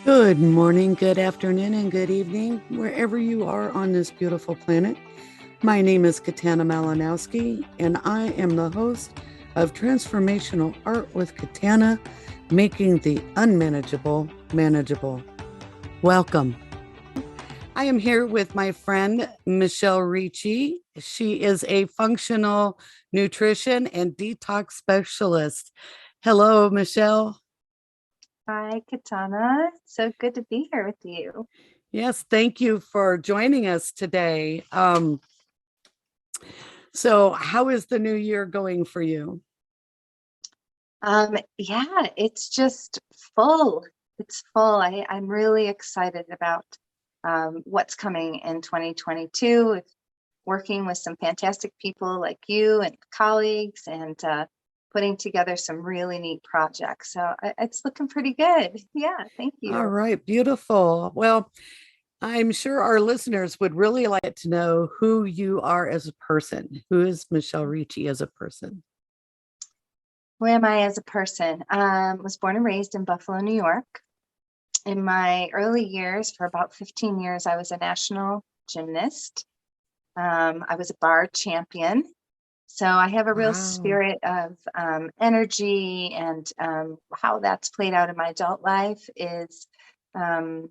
Good morning, good afternoon, and good evening, wherever you are on this beautiful planet. My name is Katana Malinowski, and I am the host of Transformational Art with Katana, making the unmanageable manageable. Welcome. I am here with my friend, Michelle Ricci. She is a functional nutrition and detox specialist. Hello, Michelle. Hi, Katana. So good to be here with you. Yes, thank you for joining us today. So, how is the new year going for you? Yeah, it's just full. It's full. I'm really excited about what's coming in 2022, with working with some fantastic people like you and colleagues and putting together some really neat projects. So it's looking pretty good. Yeah, thank All you. right, beautiful. Well, I'm sure our listeners would really like to know who you are as a person. Who is Michelle Ricci as a person? Who am I as a person? Was born and raised in Buffalo, New York. In my early years, for about 15 years, I was a national gymnast. I was a bar champion. So I have a real Wow. spirit of energy, and how that's played out in my adult life is um,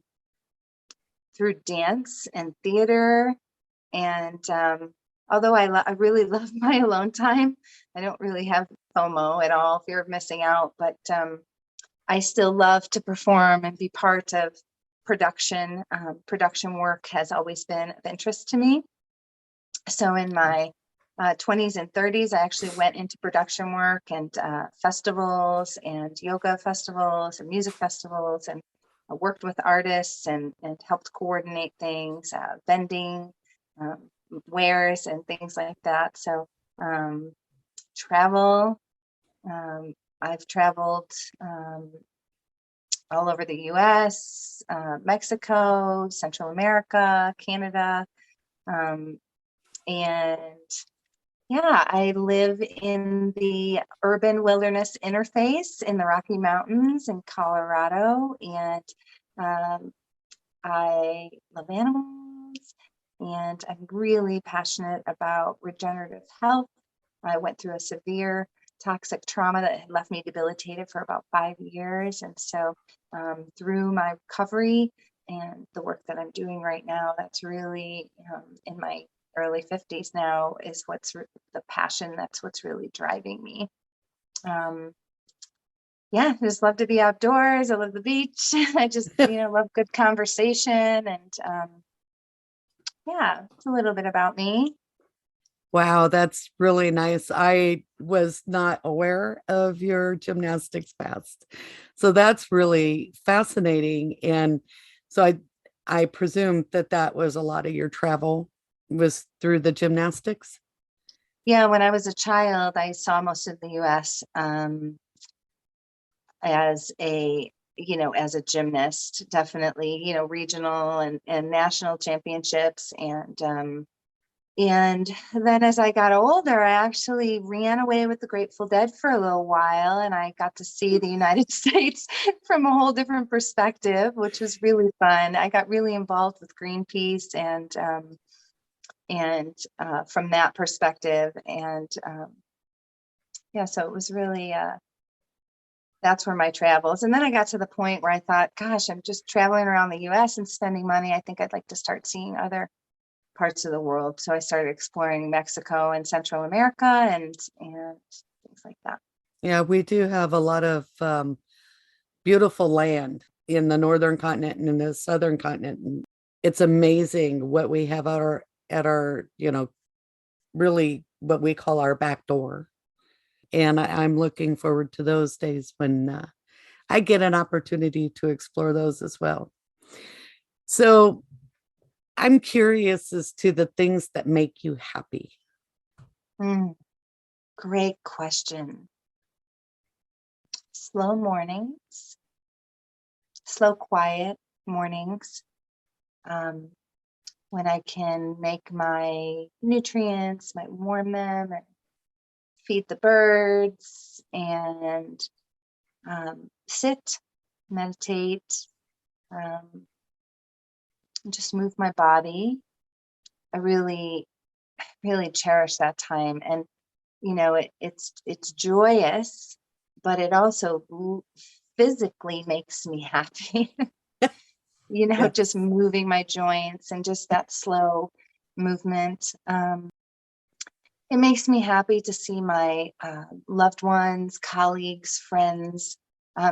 through dance and theater. And although I really love my alone time, I don't really have FOMO at all, fear of missing out. But I still love to perform and be part of production. Production work has always been of interest to me. So in my 20s and 30s, I actually went into production work and festivals and yoga festivals and music festivals, and worked with artists and helped coordinate things, vending, um, wares and things like that. So um, travel, I've traveled all over the US, Mexico, Central America, Canada. Um, and yeah, I live in the urban wilderness interface in the Rocky Mountains in Colorado. And um, I love animals, and I'm really passionate about regenerative health. I went through a severe toxic trauma that had left me debilitated for about 5 years. And so through my recovery and the work that I'm doing right now, that's really in my early 50s now, is what's the passion. That's what's really driving me. Um, yeah, I just love to be outdoors. I love the beach. I just, love good conversation. And yeah, it's a little bit about me. Wow, that's really nice. I was not aware of your gymnastics past. So that's really fascinating. And so I presume that that was a lot of your travel was through the gymnastics. Yeah, when I was a child, I saw most of the US as a gymnast, definitely, regional and national championships. And then as I got older, I actually ran away with the Grateful Dead for a little while, and I got to see the United States from a whole different perspective, which was really fun. I got really involved with Greenpeace and from that perspective. And yeah, so it was really that's where my travels. And then I got to the point where I thought, gosh, I'm just traveling around the US and spending money. I think I'd like to start seeing other parts of the world. So I started exploring Mexico and Central America and things like that. Yeah, we do have a lot of beautiful land in the northern continent and in the southern continent. And it's amazing what we have at our really what we call our back door. And I'm looking forward to those days when I get an opportunity to explore those as well. So I'm curious as to the things that make you happy. Mm, great question. Slow mornings, slow, quiet mornings, um, when I can make my nutrients, my warm them, and feed the birds, and sit, meditate, just move my body. I really, really cherish that time. And, it's joyous, but it also physically makes me happy. Just Yes. moving my joints and just that slow movement. It makes me happy to see my loved ones, colleagues, friends,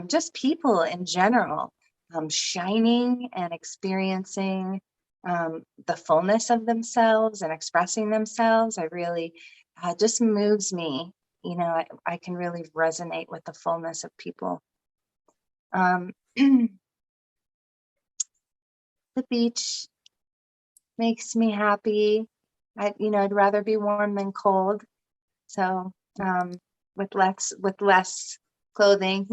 just people in general, shining and experiencing the fullness of themselves and expressing themselves. I really just moves me. I can really resonate with the fullness of people. The beach makes me happy. I'd rather be warm than cold. So with less clothing,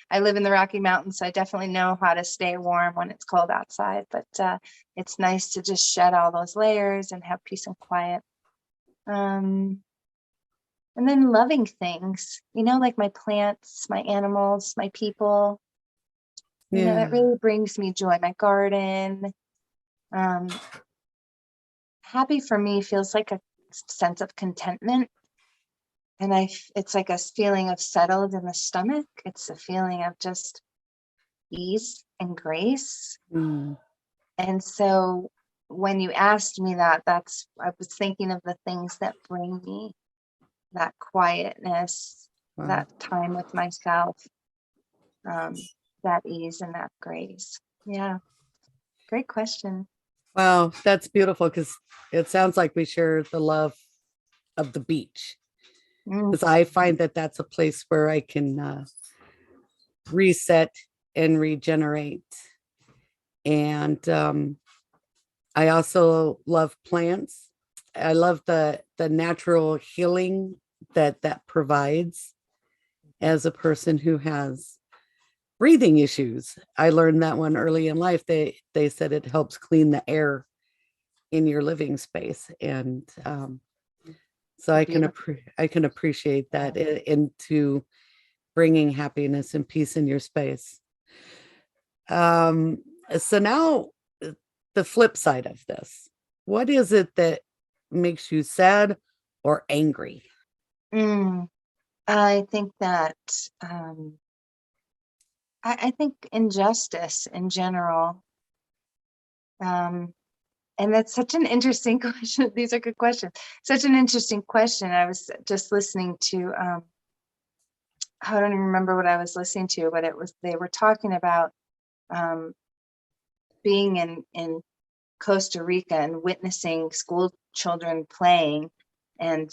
I live in the Rocky Mountains, so I definitely know how to stay warm when it's cold outside. But it's nice to just shed all those layers and have peace and quiet. And then loving things, like my plants, my animals, my people. Yeah. It really brings me joy. My garden. Happy for me feels like a sense of contentment. And it's like a feeling of settled in the stomach. It's a feeling of just ease and grace. Mm. And so when you asked me that, I was thinking of the things that bring me that quietness, Wow. that time with myself, that ease and that grace. Yeah. Great question. Wow, that's beautiful because it sounds like we share the love of the beach. Because I find that that's a place where I can reset and regenerate. And I also love plants. I love the natural healing that provides as a person who has breathing issues. I learned that one early in life. They said it helps clean the air in your living space, and so I can appreciate that into bringing happiness and peace in your space. So now the flip side of this, what is it that makes you sad or angry? I think that I think injustice in general. And that's such an interesting question. These are good questions. Such an interesting question. I was just listening to, I don't even remember what I was listening to, but they were talking about being in Costa Rica and witnessing school children playing and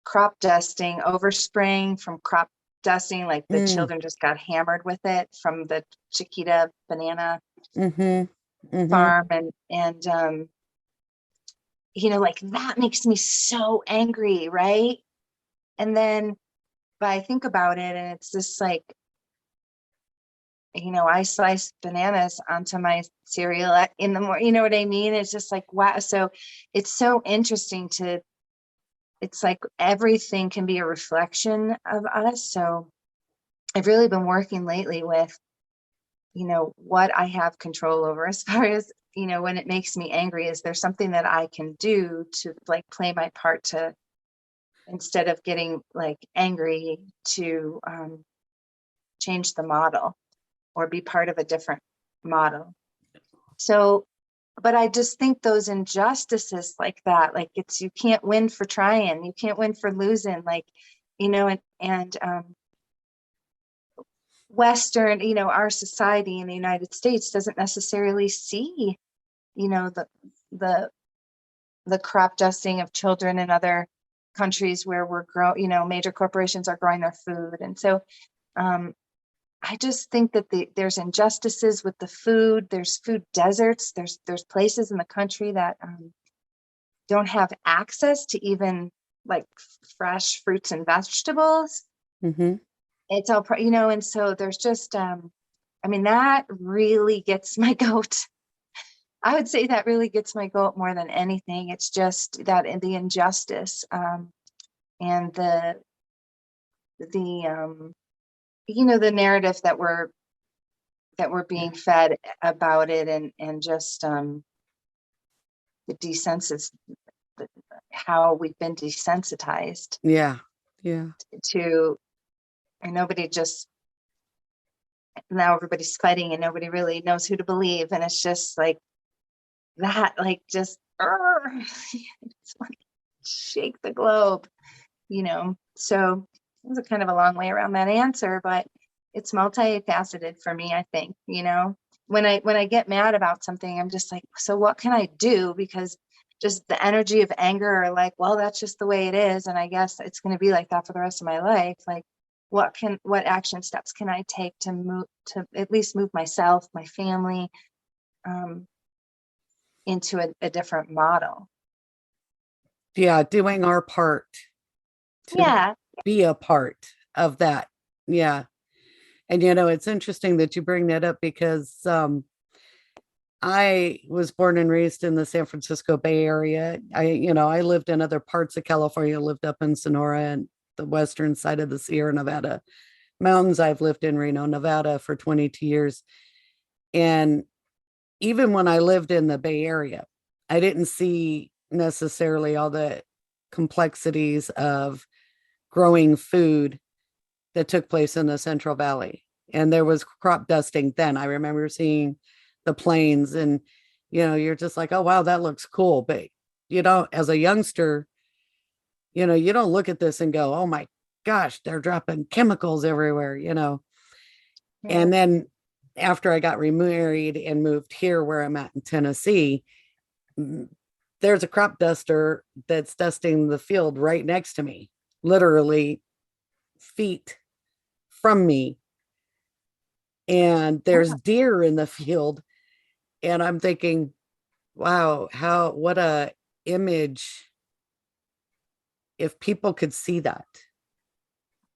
crop dusting, overspraying from crop dusting, like the children just got hammered with it from the Chiquita banana farm. And like that makes me so angry, right? And then, but I think about it and it's just like, I slice bananas onto my cereal in the morning, you know what I mean? It's just like, wow. So it's so interesting it's like everything can be a reflection of us. So I've really been working lately with, what I have control over as far as, when it makes me angry, is there something that I can do to like play my part to, instead of getting like angry, to change the model or be part of a different model. So, but I just think those injustices like that, like you can't win for trying, you can't win for losing, like, and Western, our society in the United States doesn't necessarily see, the crop dusting of children in other countries where major corporations are growing their food. And so I just think that there's injustices with the food. There's food deserts. There's places in the country that don't have access to even like fresh fruits and vegetables. It's all, and so there's just, that really gets my goat. I would say that really gets my goat more than anything. It's just that the injustice and the narrative that we're that we're being fed about it, and just the how we've been desensitized Yeah. to, and nobody just, now everybody's fighting and nobody really knows who to believe. And it's just like that, like just, it's like shake the globe, So it was a kind of a long way around that answer, but it's multifaceted for me, I think, when I get mad about something, I'm just like, so what can I do? Because just the energy of anger, or like, well, that's just the way it is, and I guess it's going to be like that for the rest of my life. Like, what action steps can I take to at least move myself, my family, into a different model? Yeah. Doing our part to be a part of that. Yeah. And, it's interesting that you bring that up because I was born and raised in the San Francisco Bay Area. I lived in other parts of California, lived up in Sonora and the western side of the Sierra Nevada mountains. I've lived in Reno, Nevada for 22 years. And even when I lived in the Bay Area, I didn't see necessarily all the complexities of growing food that took place in the Central Valley. And there was crop dusting then. I remember seeing the plains, and you're just like, oh wow, that looks cool. But as a youngster, you don't look at this and go, oh my gosh, they're dropping chemicals everywhere. And then after I got remarried and moved here where I'm at in Tennessee, there's a crop duster that's dusting the field right next to me, literally feet from me. And there's deer in the field. And I'm thinking, wow, what a image if people could see that,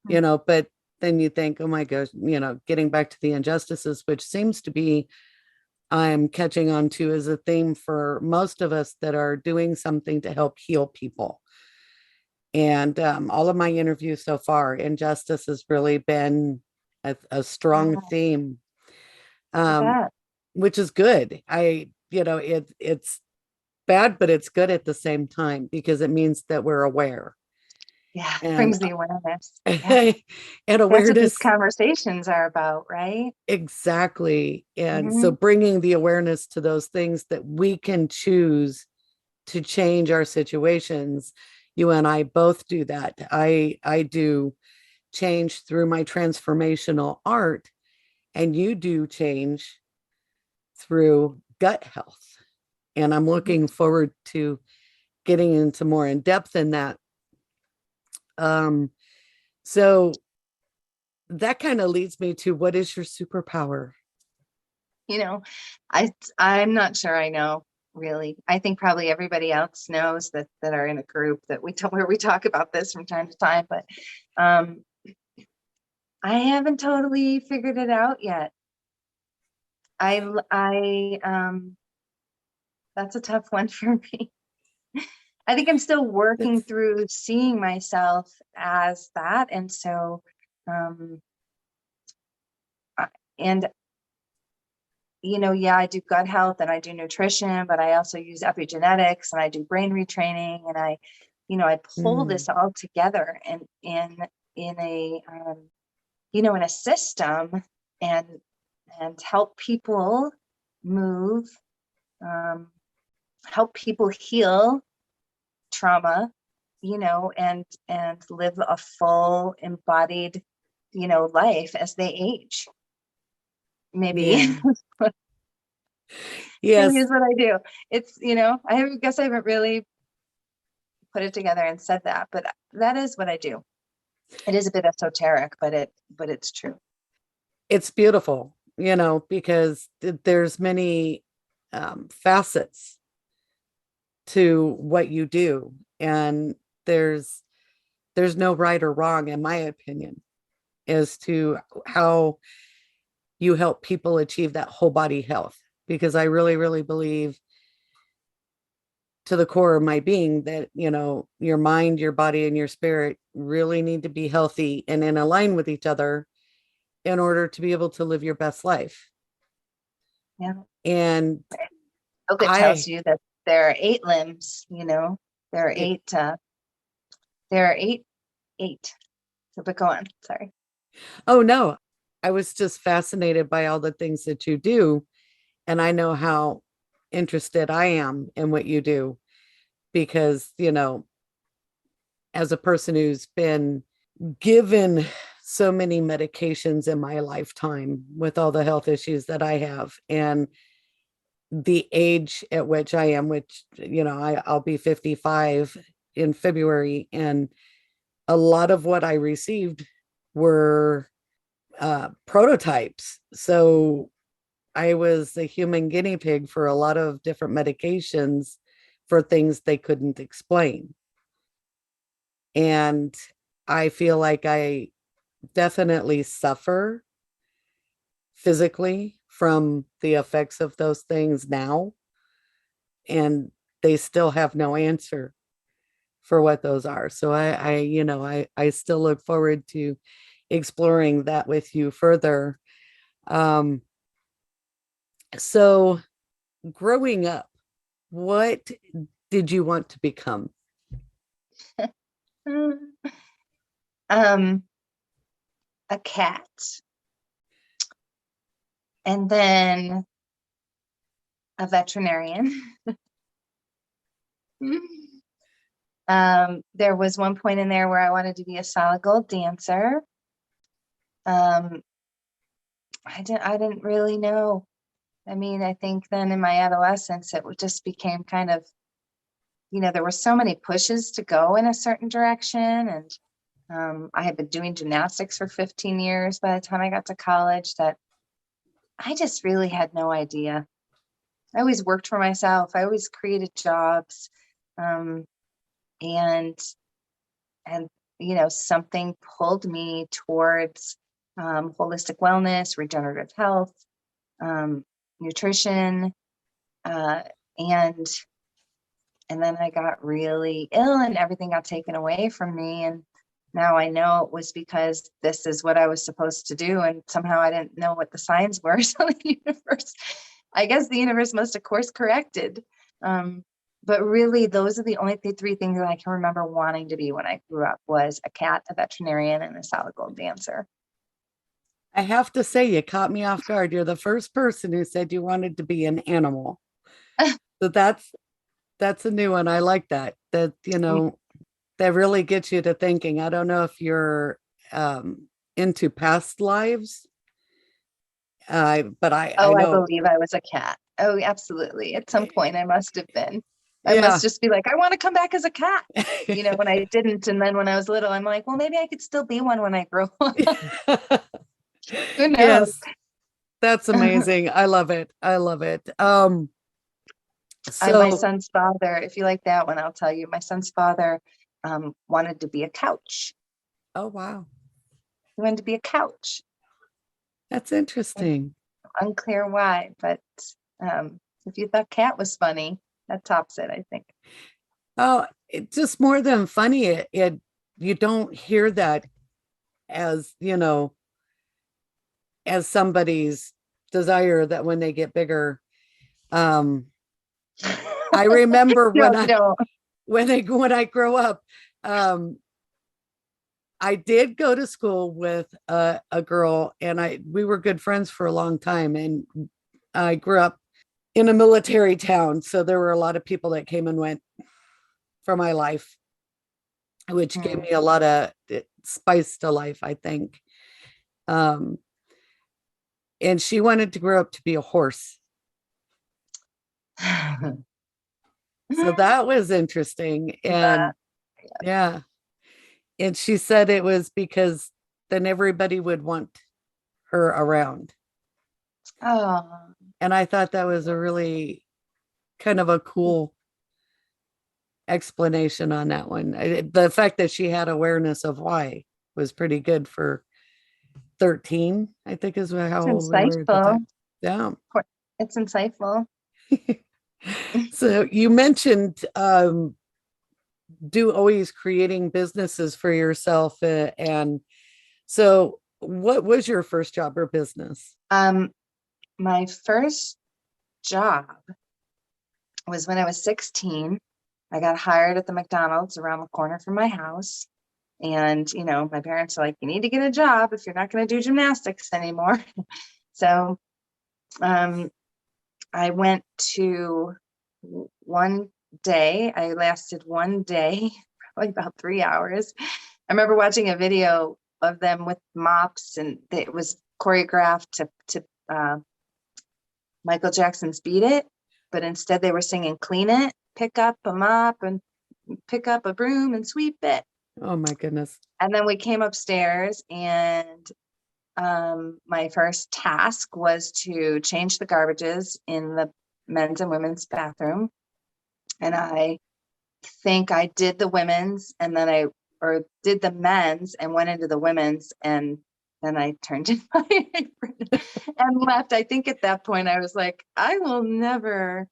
but then you think, oh my gosh, getting back to the injustices, which seems to be, I'm catching on to as a theme for most of us that are doing something to help heal people. And all of my interviews so far, injustice has really been a strong theme, which is good. It's bad, but it's good at the same time because it means that we're aware. Yeah, brings the awareness. Yeah. And awareness. That's what these conversations are about, right? Exactly. And so bringing the awareness to those things that we can choose to change our situations. You and I both do that. I do change through my transformational art, and you do change through gut health. And I'm looking forward to getting into more in depth in that. So that kind of leads me to, what is your superpower? I'm not sure I know, really. I think probably everybody else knows that are in a group that where we talk about this from time to time, but I haven't totally figured it out yet. That's a tough one for me. I think I'm still working through seeing myself as that. And so, I do gut health and I do nutrition, but I also use epigenetics and I do brain retraining, and I pull this all together and in a, in a system, and help people move, help people heal trauma, and live a full embodied, life as they age. Maybe. Yes. Here's what I do. It's, I guess I haven't really put it together and said that, but that is what I do. It is a bit esoteric, but it's true. It's beautiful, because there's many facets to what you do, and there's no right or wrong, in my opinion, as to how you help people achieve that whole body health, because I really, really believe to the core of my being that, your mind, your body, and your spirit really need to be healthy and in align with each other in order to be able to live your best life. Yeah. And Yoga tells you that there are 8 limbs, there are eight. So, but go on. Sorry. Oh, no, I was just fascinated by all the things that you do. And I know how interested I am in what you do because, as a person who's been given so many medications in my lifetime with all the health issues that I have and the age at which I am, which, I'll be 55 in February. And a lot of what I received were prototypes. So I was a human guinea pig for a lot of different medications for things they couldn't explain. And I feel like I definitely suffer physically from the effects of those things now. And they still have no answer for what those are. So I still look forward to exploring that with you further. Um, so growing up, what did you want to become? A cat. And then a veterinarian. There was one point in there where I wanted to be a solid gold dancer. I didn't really know. I mean, I think then in my adolescence, it just became kind of, there were so many pushes to go in a certain direction. And I had been doing gymnastics for 15 years by the time I got to college that I just really had no idea. I always worked for myself. I always created jobs. And something pulled me towards holistic wellness, regenerative health, nutrition, and then I got really ill and everything got taken away from me. And now I know it was because this is what I was supposed to do. And somehow I didn't know what the signs were. So I guess the universe must have course corrected. But really, those are the only 3 things that I can remember wanting to be when I grew up was a cat, a veterinarian, and a solid gold dancer. I have to say, you caught me off guard. You're the first person who said you wanted to be an animal. So that's a new one. I like that. That really gets you to thinking. I don't know if you're into past lives, but I I know. believe I was a cat. Oh, absolutely. At some point, I must have been. I Yeah. must just be like, I want to come back as a cat. When I didn't, and then when I was little, I'm like, well, maybe I could still be one when I grow up. Who knows? Yes, that's amazing. I love it. I love it. My son's father, if you like that one, I'll tell you. My son's father wanted to be a couch. Oh, wow. He wanted to be a couch. That's interesting. Unclear why, but if you thought cat was funny, that tops it, I think. Oh, it's just more than funny. You don't hear that as, as somebody's desire that when they get bigger. I remember when I grow up, I did go to school with a girl, and we were good friends for a long time. And I grew up in a military town, so there were a lot of people that came and went for my life, which gave me a lot of spice to life, I think. And she wanted to grow up to be a horse. So that was interesting. And yeah. And she said it was because then everybody would want her around. Oh. And I thought that was a really kind of a cool explanation on that one. The fact that she had awareness of why was pretty good for 13, I think is how old we were at the time. Yeah. It's insightful. So you mentioned always creating businesses for yourself. And so what was your first job or business? My first job was when I was 16. I got hired at the McDonald's around the corner from my house. And, my parents are like, you need to get a job if you're not going to do gymnastics anymore. So I went to one day. I lasted one day, probably about 3 hours. I remember watching a video of them with mops, and it was choreographed to Michael Jackson's Beat It, but instead they were singing Clean It, pick up a mop and pick up a broom and sweep it. Oh my goodness. And then we came upstairs, and my first task was to change the garbages in the men's and women's bathroom. And I think I did the women's, and then did the men's and went into the women's, and then I turned in my apron and left. I think at that point I was like, I will never,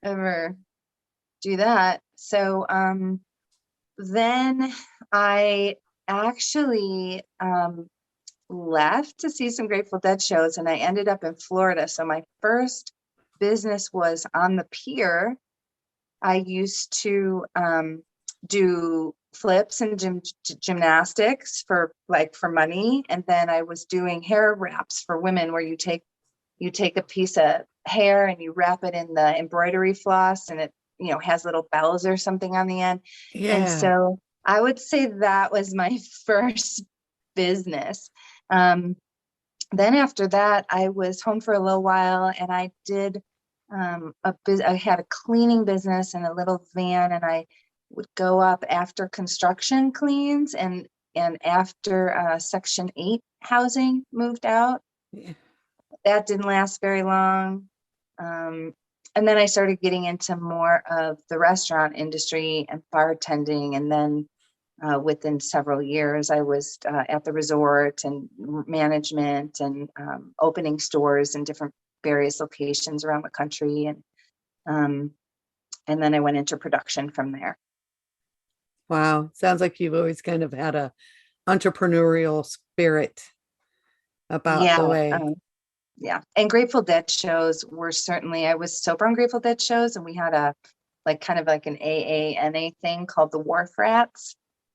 ever do that. So then I actually left to see some Grateful Dead shows, and I ended up in Florida. So my first business was on the pier. I used to do flips and gymnastics for money. And then I was doing hair wraps for women, where you take a piece of hair and you wrap it in the embroidery floss, and it, has little bells or something on the end. Yeah. And so I would say that was my first business. Then after that, I was home for a little while, and I did I had a cleaning business and a little van, and I would go up after construction cleans and after Section 8 housing moved out. Yeah. That didn't last very long. And then I started getting into more of the restaurant industry and bartending. And then within several years, I was at the resort and management and opening stores in different various locations around the country. And then I went into production from there. Wow. Sounds like you've always kind of had a entrepreneurial spirit about the way. Yeah. And Grateful Dead shows were certainly, I was sober on Grateful Dead shows, and we had a kind of an AANA thing called the Wharf Rats.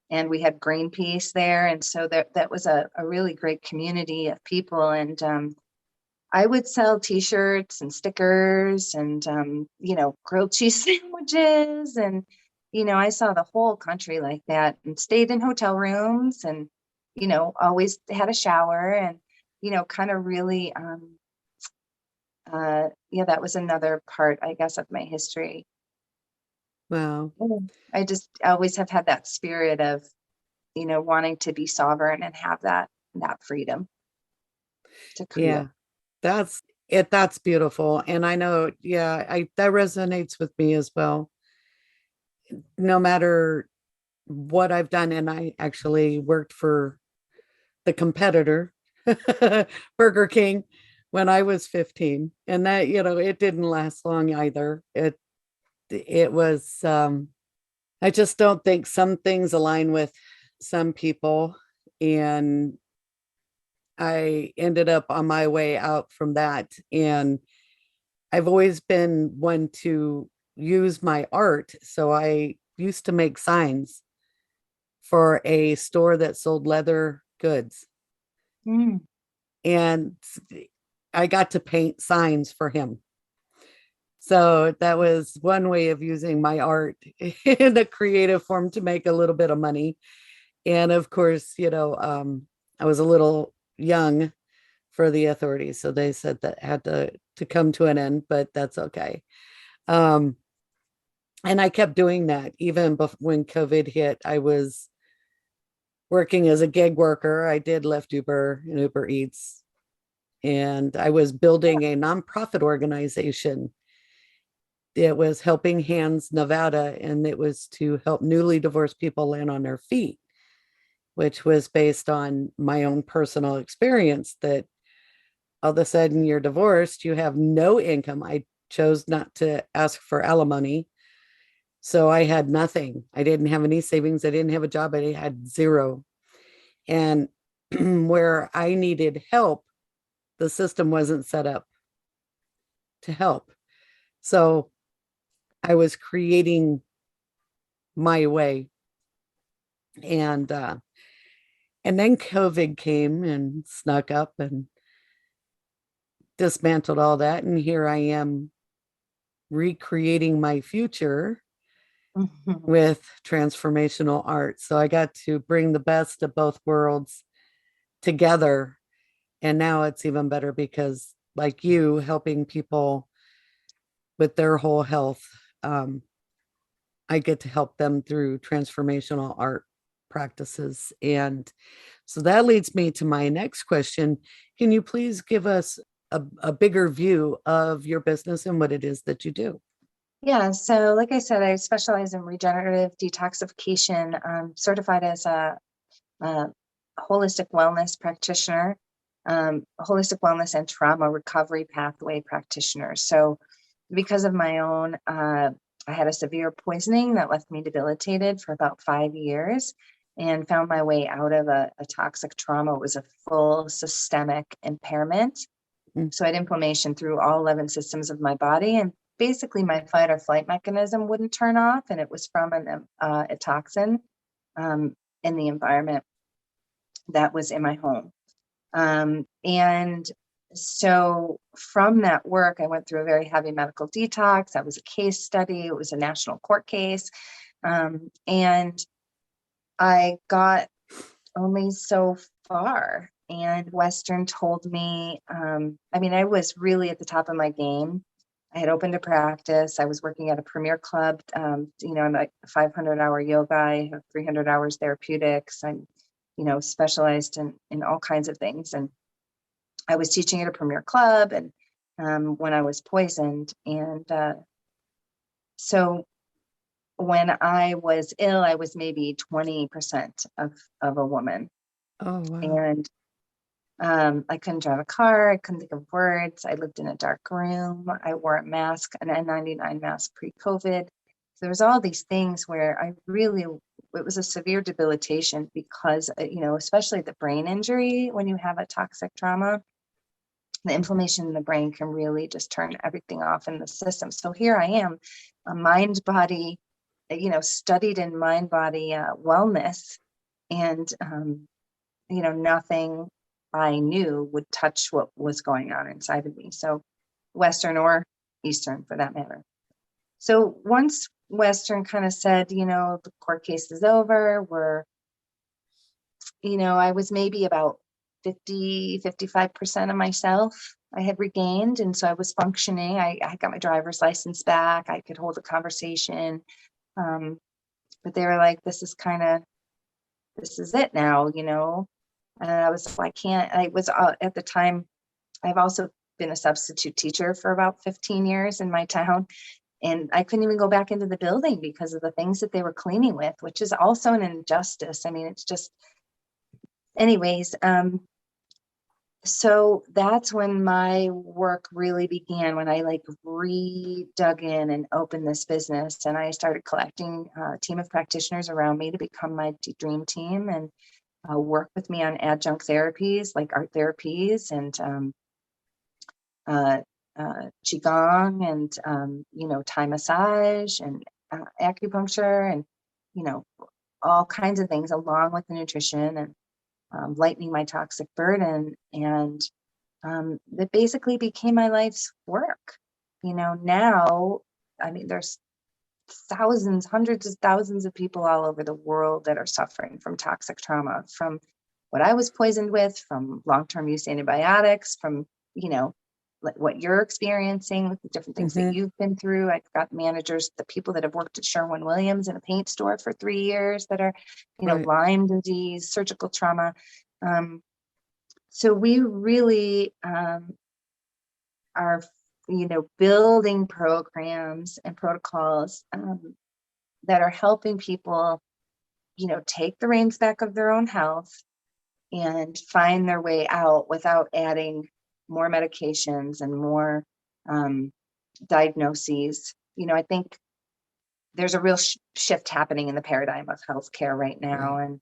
And we had Greenpeace there. And so that was a really great community of people. And I would sell T-shirts and stickers and, grilled cheese sandwiches. And, I saw the whole country like that, and stayed in hotel rooms, and, always had a shower, and, kind of really, that was another part, I guess, of my history. Wow. I just always have had that spirit of, wanting to be sovereign and have that freedom to create. Yeah, that's it. That's beautiful. And I know, that resonates with me as well. No matter what I've done, and I actually worked for the competitor, Burger King, when I was 15. And that, it didn't last long either. It was, I just don't think some things align with some people. And I ended up on my way out from that. And I've always been one to use my art. So I used to make signs for a store that sold leather goods. Mm. And I got to paint signs for him. So that was one way of using my art in a creative form to make a little bit of money. And of course, I was a little young for the authorities. So they said that had to come to an end, but that's okay. And I kept doing that even when COVID hit. I was working as a gig worker. I did Lyft, Uber, and Uber Eats. And I was building a nonprofit organization. It was Helping Hands Nevada, and it was to help newly divorced people land on their feet, which was based on my own personal experience that all of a sudden you're divorced, you have no income. I chose not to ask for alimony. So I had nothing. I didn't have any savings. I didn't have a job. I had zero. And where I needed help, the system wasn't set up. to help. So I was creating my way. And then COVID came and snuck up and dismantled all that. And here I am recreating my future with transformational art. So I got to bring the best of both worlds together. And now it's even better because, like you, helping people with their whole health, I get to help them through transformational art practices. And so that leads me to my next question. Can you please give us a bigger view of your business and what it is that you do? Yeah, so like I said, I specialize in regenerative detoxification. I'm certified as a holistic wellness practitioner, holistic wellness and trauma recovery pathway practitioner. So because of my own, I had a severe poisoning that left me debilitated for about 5 years and found my way out of a toxic trauma. It was a full systemic impairment. Mm. So I had inflammation through all 11 systems of my body. And basically my fight or flight mechanism wouldn't turn off. And it was from a toxin in the environment that was in my home. And so from that work, I went through a very heavy medical detox. That was a case study. It was a national court case. And I got only so far. And Western told me, I was really at the top of my game. I had opened a practice. I was working at a premier club. I'm a 500-hour yoga. I have 300 hours therapeutics. I'm, specialized in all kinds of things. And I was teaching at a premier club and when I was poisoned. And so when I was ill, I was maybe 20% of a woman. Oh, wow. And I couldn't drive a car. I couldn't think of words. I lived in a dark room. I wore a mask, an N99 mask pre-COVID. So there was all these things where it was a severe debilitation because, especially the brain injury, when you have a toxic trauma, the inflammation in the brain can really just turn everything off in the system. So here I am, a mind body, studied in mind body wellness, and, nothing I knew would touch what was going on inside of me. So Western or Eastern for that matter. So once Western kind of said, the court case is over, I was maybe about 55% of myself I had regained. And so I was functioning. I got my driver's license back. I could hold a conversation. But they were like, this is it now, And I was like, I was at the time, I've also been a substitute teacher for about 15 years in my town. And I couldn't even go back into the building because of the things that they were cleaning with, which is also an injustice. I mean, it's just, anyways. So that's when my work really began, when I dug in and opened this business, and I started collecting a team of practitioners around me to become my dream team and work with me on adjunct therapies like art therapies and qigong and Thai massage and acupuncture and all kinds of things, along with the nutrition and lightening my toxic burden. And that basically became my life's work. Now, there's thousands, hundreds of thousands of people all over the world that are suffering from toxic trauma, from what I was poisoned with, from long-term use antibiotics, from, like what you're experiencing with the different things that you've been through. I've got managers, the people that have worked at Sherwin-Williams in a paint store for 3 years that are, Right. Lyme disease, surgical trauma. So we really are, building programs and protocols that are helping people, take the reins back of their own health and find their way out without adding more medications and more diagnoses. I think there's a real shift happening in the paradigm of healthcare right now. Right. And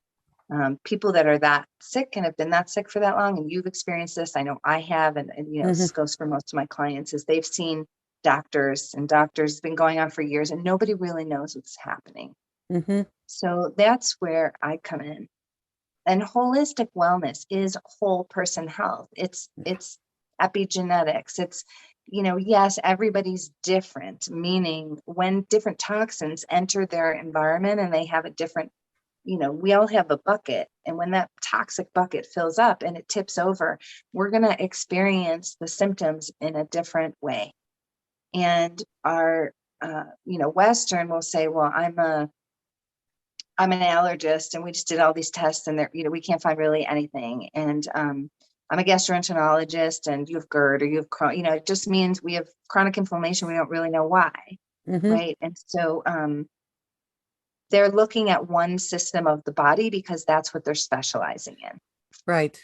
People that are that sick and have been that sick for that long, and you've experienced this, I know I have, and this goes for most of my clients, is they've seen doctors, and doctors been going on for years, and nobody really knows what's happening. So that's where I come in. And holistic wellness is whole person health. It's epigenetics. It's, yes, everybody's different, meaning when different toxins enter their environment and they have a different, we all have a bucket. And when that toxic bucket fills up and it tips over, we're going to experience the symptoms in a different way. And our, Western will say, well, I'm an allergist, and we just did all these tests, and there, we can't find really anything. And I'm a gastroenterologist, and you have GERD, or you have Crohn. It just means we have chronic inflammation. We don't really know why, right? And so they're looking at one system of the body because that's what they're specializing in, right?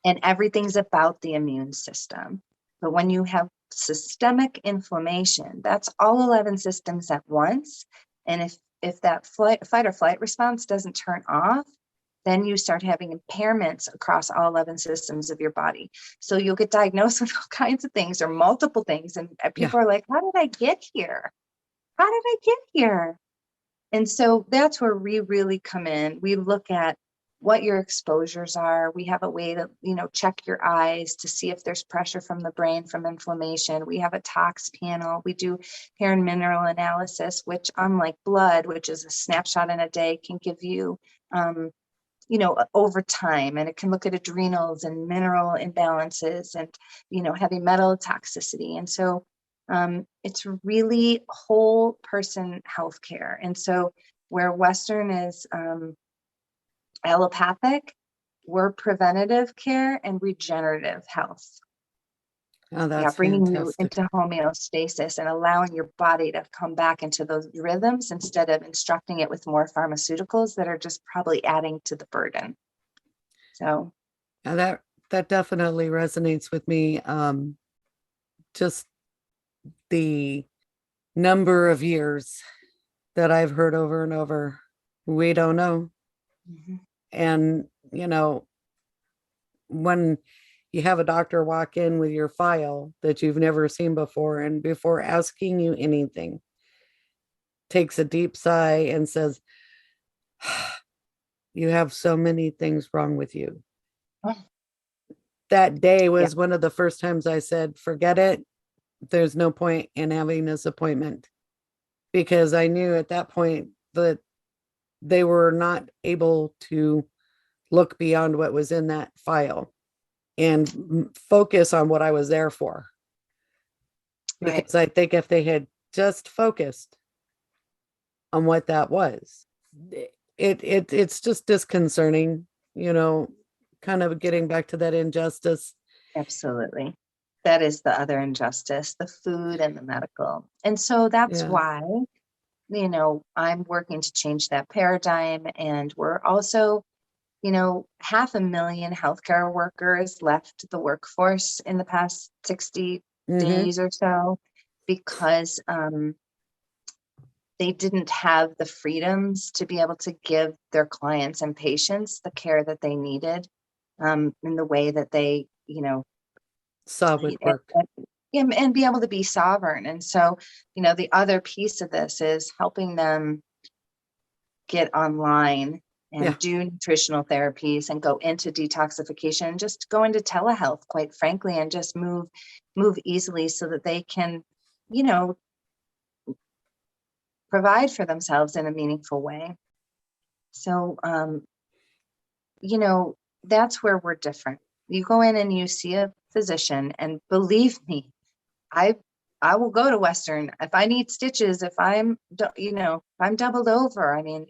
And everything's about the immune system. But when you have systemic inflammation, that's all 11 systems at once. And if that fight or flight response doesn't turn off, then you start having impairments across all 11 systems of your body. So you'll get diagnosed with all kinds of things or multiple things. And people are like, how did I get here? How did I get here? And so that's where we really come in. We look at what your exposures are. We have a way to, check your eyes to see if there's pressure from the brain from inflammation. We have a tox panel. We do hair and mineral analysis, which, unlike blood, which is a snapshot in a day, can give you, over time. And it can look at adrenals and mineral imbalances and, heavy metal toxicity. And so it's really whole person healthcare. And so where Western is allopathic, we're preventative care and regenerative health. Oh, that's bringing fantastic. you into homeostasis and allowing your body to come back into those rhythms instead of instructing it with more pharmaceuticals that are just probably adding to the burden. So now that definitely resonates with me. Just the number of years that I've heard over and over, we don't know. And, when you have a doctor walk in with your file that you've never seen before, and before asking you anything, takes a deep sigh and says, you have so many things wrong with you. That day was one of the first times I said, forget it. There's no point in having this appointment, because I knew at that point that they were not able to look beyond what was in that file and focus on what I was there for. Because I think if they had just focused on what that was, it's just disconcerting, kind of getting back to that injustice. Absolutely. That is the other injustice, the food and the medical. And so that's why, I'm working to change that paradigm. And we're also, 500,000 healthcare workers left the workforce in the past 60 days or so because they didn't have the freedoms to be able to give their clients and patients the care that they needed in the way that they, saw would work. And be able to be sovereign. And so, the other piece of this is helping them get online and do nutritional therapies and go into detoxification and just go into telehealth, quite frankly, and just move easily so that they can, provide for themselves in a meaningful way. So, that's where we're different. You go in and you see a physician, and believe me, I will go to Western if I need stitches, if I'm, if I'm doubled over. I mean,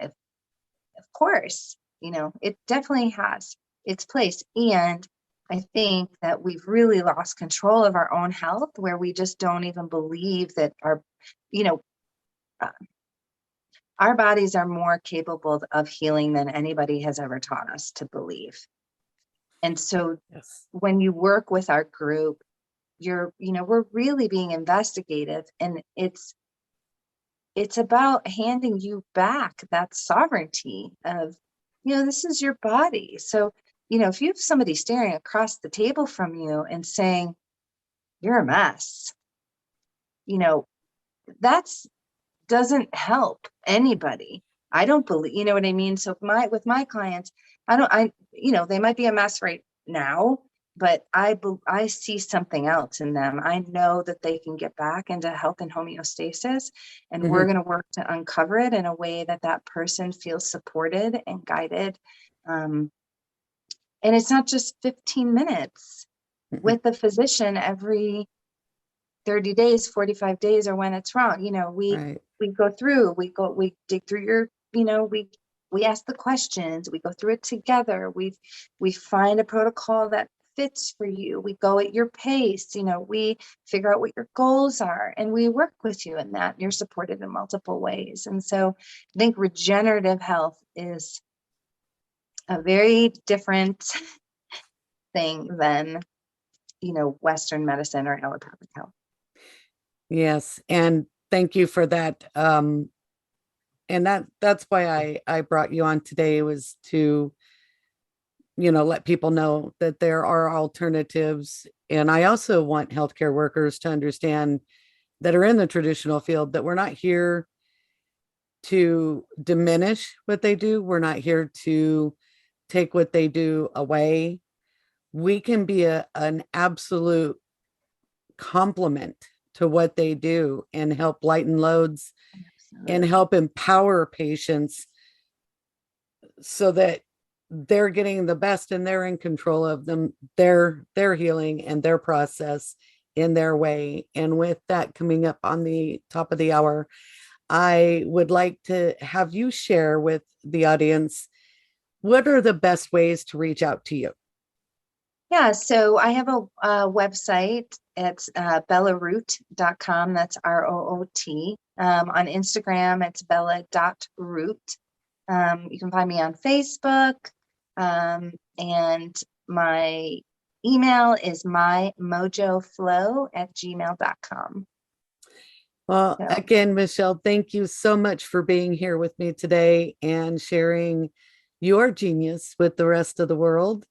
of course, it definitely has its place. And I think that we've really lost control of our own health, where we just don't even believe that our bodies are more capable of healing than anybody has ever taught us to believe. And so when you work with our group, we're really being investigative, and it's about handing you back that sovereignty of this is your body. So, if you have somebody staring across the table from you and saying, you're a mess, that's doesn't help anybody. I don't believe, you know what I mean? So with my clients, they might be a mess right now, but I see something else in them. I know that they can get back into health and homeostasis, and we're going to work to uncover it in a way that person feels supported and guided. And it's not just 15 minutes with the physician every 30 days, 45 days, or when it's wrong. We go through, we dig through your, we ask the questions, we go through it together. We find a protocol that fits for you. We go at your pace, we figure out what your goals are, and we work with you in that. You're supported in multiple ways. And so I think regenerative health is a very different thing than, Western medicine or allopathic health. Yes. And thank you for that. And that's why I brought you on today, was to, let people know that there are alternatives. And I also want healthcare workers to understand, that are in the traditional field, that we're not here to diminish what they do. We're not here to take what they do away. We can be an absolute complement to what they do, and help lighten loads and help empower patients, so that they're getting the best and they're in control of their healing and their process in their way. And with that coming up on the top of the hour, I would like to have you share with the audience, what are the best ways to reach out to you? Yeah, so I have a website. It's bellaroot.com. That's ROOT. On Instagram, it's bella.root. You can find me on Facebook. And my email is mymojoflow@gmail.com. Well, again, Michelle, thank you so much for being here with me today and sharing your genius with the rest of the world.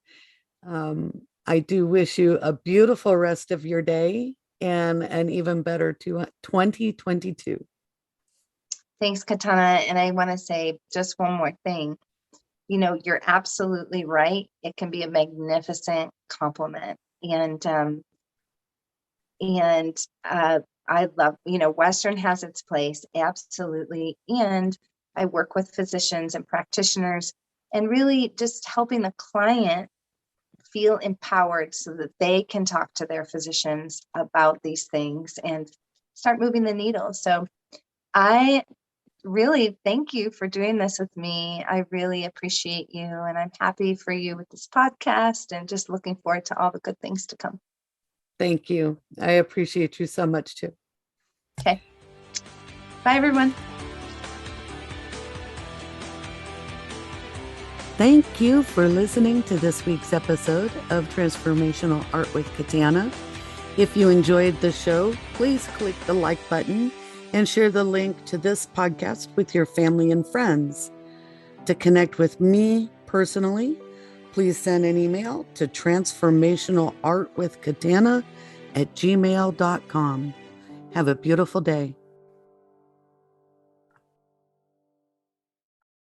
I do wish you a beautiful rest of your day and an even better 2022. Thanks, Katana. And I want to say just one more thing. You're absolutely right. It can be a magnificent compliment. And I love, Western has its place, absolutely. And I work with physicians and practitioners, and really just helping the client feel empowered so that they can talk to their physicians about these things and start moving the needle. So I really thank you for doing this with me. I really appreciate you, and I'm happy for you with this podcast, and just looking forward to all the good things to come. Thank you. I appreciate you so much too. Okay. Bye, everyone. Thank you for listening to this week's episode of Transformational Art with Katana. If you enjoyed the show, please click the like button and share the link to this podcast with your family and friends. To connect with me personally, please send an email to transformationalartwithkatana@gmail.com. Have a beautiful day.